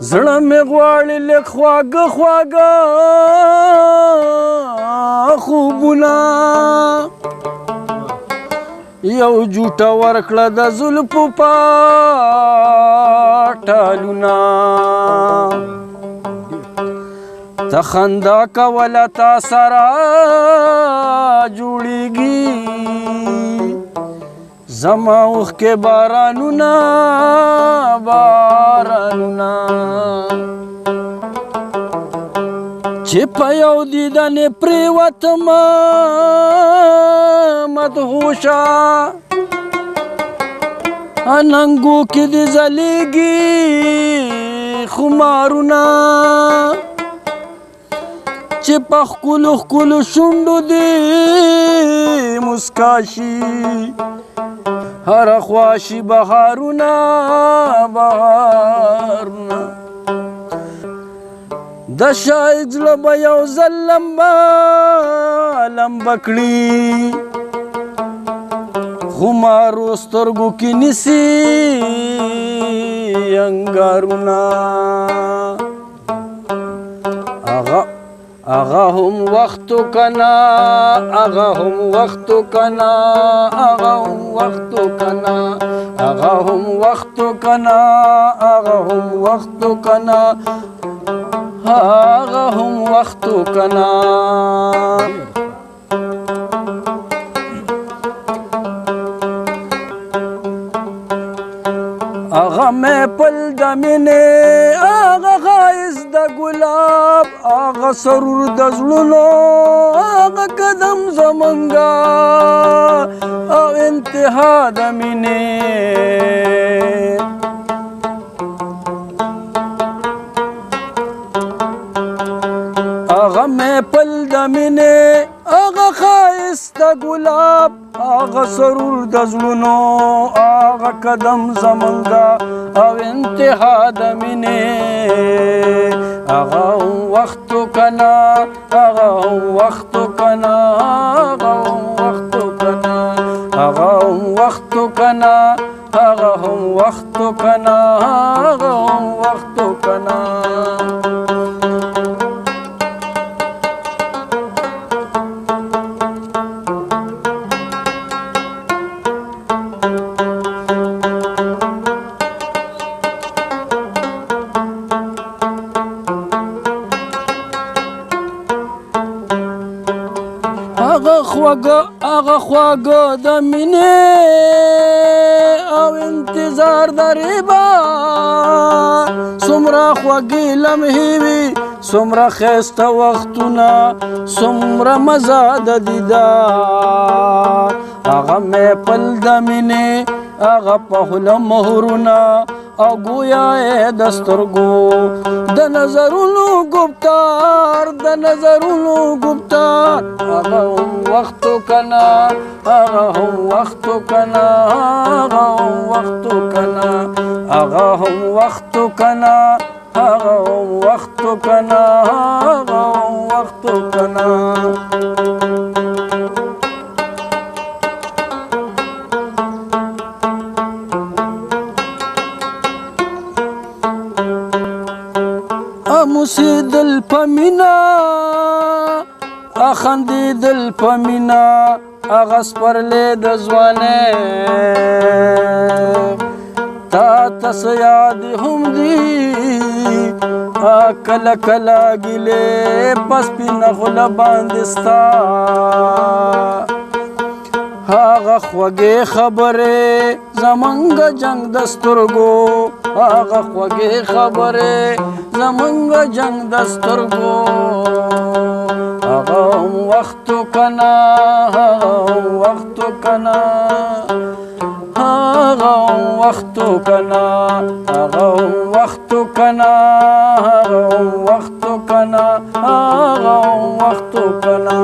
زړه مې غواړي لږ خواږه خواږه خوبونه یو جوټه ورکړه د زلفو پاټالونه ته خندا کوله تا سره جوړیږي زما اوښکې بارانونه بارانونه چې په یو دیدنې پرېوتمه مدهوشه اننګو کې دې ځلېږي خمارونه چې په ښکلو ښکلو شونډو دې مسکا شي هره خوا شي بهارونه بهارونه د شاید زړه به یو ځل لمبه کړي خمارو سترګو کې نیسي انګارونه آغا هم وختو کنا آغا هم وختو کنا آغا هم وختو کنا آغا هم وختو کنا آغا هم وختو کنا آغا هم وختو کنا آغا میں پل دمینه آغا خایز د گلاب آغا سرور د زړونو آغا قدم زمنګا او انتها د مینې آغا میں پل دمینه آغا خایز د گلاب آغا سرور د زړونو آغا قدم زمنګا او انتها د مینې آغا وختو کنا آغا وختو کنا آغا وختو کنا آغا وختو کنا آغا وختو کنا آغا وختو کنا آغا خواږه د مینې او انتظار د ربا څومره خوږې لمحې وي څومره ښایسته وختونه څومره مزه د دیدار هغه محفل د مینې هغه په خوله مهرونه او گویا د سترګو د نظرونو گفتار د نظرونو گفتار هغه وختو کنا هغه وختو کنا هغه وختو کنا هغه وختو کنا هغه وختو کنا هغه وختو کنا موسیدل پمینا اخندیدل پمینا اغس پرلی د ځوانۍ تا تس یاد هم دی کله کله ګیلې پس سپینه خوله باندې ستا هغه خوږې خبرې زمونږ جنګ د سترګو هغه خوږې خبرې زمونږ جنګ د سترګو هغه وختو کنا هغه وختو کنا هغه وختو کنا هغه وختو کنا هغه وختو کنا هغه وختو کنا